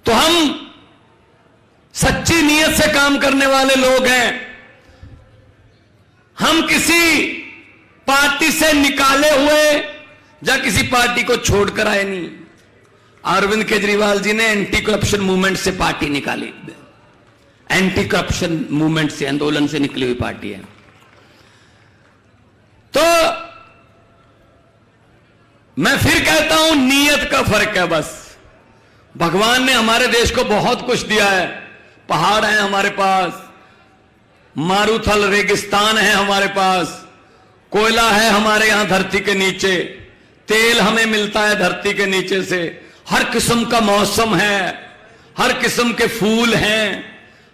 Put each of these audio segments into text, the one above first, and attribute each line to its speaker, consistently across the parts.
Speaker 1: तो हम सच्ची नीयत से काम करने वाले लोग हैं। हम किसी पार्टी से निकाले हुए या किसी पार्टी को छोड़कर आए नहीं। अरविंद केजरीवाल जी ने एंटी करप्शन मूवमेंट से पार्टी निकाली, एंटी करप्शन मूवमेंट से, आंदोलन से निकली हुई पार्टी है। तो मैं फिर कहता हूं, नीयत का फर्क है बस। भगवान ने हमारे देश को बहुत कुछ दिया है। पहाड़ है हमारे पास, मारूथल रेगिस्तान है हमारे पास, कोयला है हमारे यहां धरती के नीचे, तेल हमें मिलता है धरती के नीचे से, हर किस्म का मौसम है, हर किस्म के फूल हैं,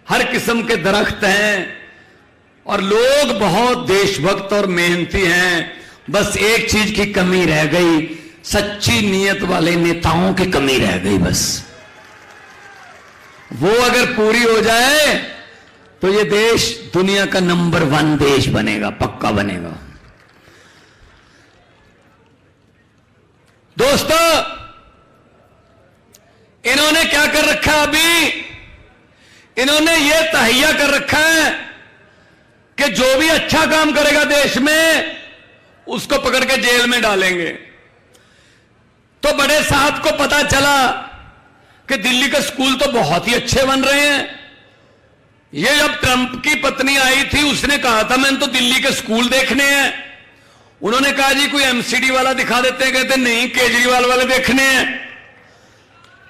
Speaker 1: हर किस्म के दरख्त हैं, और लोग बहुत देशभक्त और मेहनती हैं। बस एक चीज की कमी रह गई, सच्ची नीयत वाले नेताओं की कमी रह गई। बस वो अगर पूरी हो जाए तो ये देश दुनिया का नंबर 1 देश बनेगा, पक्का बनेगा। दोस्तों, इन्होंने क्या कर रखा है अभी? इन्होंने ये तहैया कर रखा है कि जो भी अच्छा काम करेगा देश में उसको पकड़ के जेल में डालेंगे। तो बड़े साहब को पता चला कि दिल्ली के स्कूल तो बहुत ही अच्छे बन रहे हैं। ये जब ट्रंप की पत्नी आई थी, उसने कहा था मैंने तो दिल्ली के स्कूल देखने हैं। उन्होंने कहा जी कोई एमसीडी वाला दिखा देते हैं। कहते नहीं, केजरीवाल वाले देखने हैं।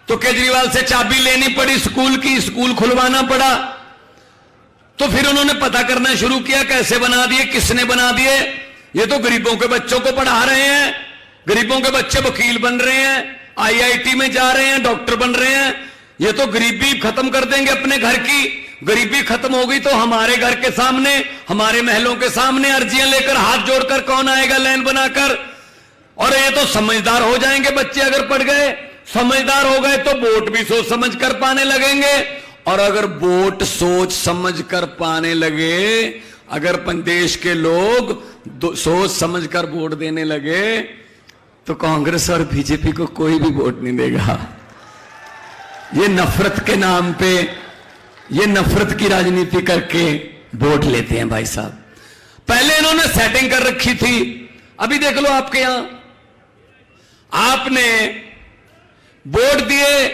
Speaker 1: तो केजरीवाल से चाबी लेनी पड़ी स्कूल की, स्कूल खुलवाना पड़ा। तो फिर उन्होंने पता करना शुरू किया कैसे बना दिए, किसने बना दिए। ये तो गरीबों के बच्चों को पढ़ा रहे हैं, गरीबों के बच्चे वकील बन रहे हैं, आईआईटी में जा रहे हैं, डॉक्टर बन रहे हैं। ये तो गरीबी खत्म कर देंगे अपने घर की। गरीबी खत्म होगी तो हमारे घर के सामने, हमारे महलों के सामने अर्जियां लेकर हाथ जोड़कर कौन आएगा लाइन बनाकर। और ये तो समझदार हो जाएंगे बच्चे अगर पढ़ गए। समझदार हो गए तो वोट भी सोच समझ कर पाने लगेंगे। और अगर वोट सोच समझ कर पाने लगे, अगर देश के लोग सोच समझ कर वोट देने लगे, तो कांग्रेस और बीजेपी को कोई भी वोट नहीं देगा। ये नफरत के नाम पे, ये नफरत की राजनीति करके वोट लेते हैं भाई साहब। पहले इन्होंने सेटिंग कर रखी थी। अभी देख लो आपके यहां, आपने वोट दिए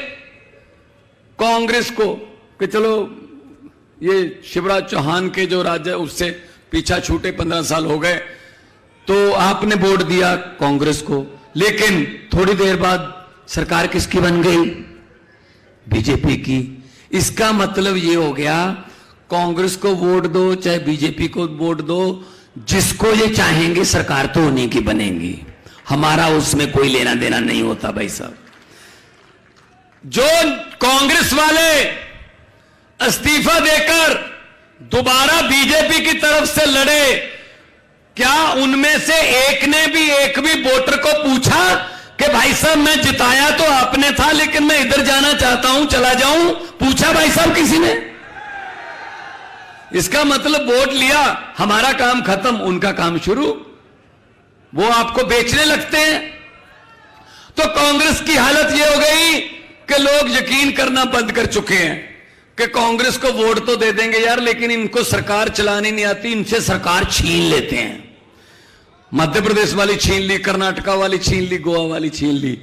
Speaker 1: कांग्रेस को कि चलो ये शिवराज चौहान के जो राज्य उससे पीछा छूटे, 15 साल हो गए, तो आपने वोट दिया कांग्रेस को। लेकिन थोड़ी देर बाद सरकार किसकी बन गई? बीजेपी की। इसका मतलब ये हो गया, कांग्रेस को वोट दो चाहे बीजेपी को वोट दो, जिसको ये चाहेंगे सरकार तो उन्हीं की बनेगी। हमारा उसमें कोई लेना देना नहीं होता भाई साहब। जो कांग्रेस वाले इस्तीफा देकर दोबारा बीजेपी की तरफ से लड़े, क्या उनमें से एक ने भी, एक भी वोटर को पूछा कि भाई साहब मैं जिताया तो आपने था, लेकिन मैं इधर जाना चाहता हूं, चला जाऊं? पूछा भाई साहब किसी ने? इसका मतलब वोट लिया, हमारा काम खत्म, उनका काम शुरू। वो आपको बेचने लगते हैं। तो कांग्रेस की हालत यह हो गई कि लोग यकीन करना बंद कर चुके हैं कि कांग्रेस को वोट तो दे देंगे यार, लेकिन इनको सरकार चलानी नहीं आती, इनसे सरकार छीन लेते हैं। मध्य प्रदेश वाली छीन ली, कर्नाटका वाली छीन ली, गोवा वाली छीन ली।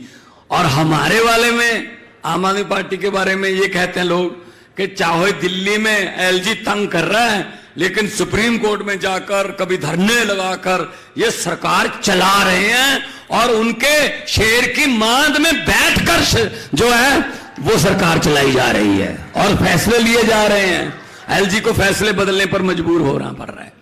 Speaker 1: और हमारे वाले में, आम आदमी पार्टी के बारे में ये कहते हैं लोग कि चाहे दिल्ली में एलजी तंग कर रहा है, लेकिन सुप्रीम कोर्ट में जाकर कभी धरने लगाकर ये सरकार चला रहे हैं, और उनके शेर की मांद में बैठकर जो है वो सरकार चलाई जा रही है और फैसले लिए जा रहे हैं। एलजी को फैसले बदलने पर मजबूर होना पड़ रहा है।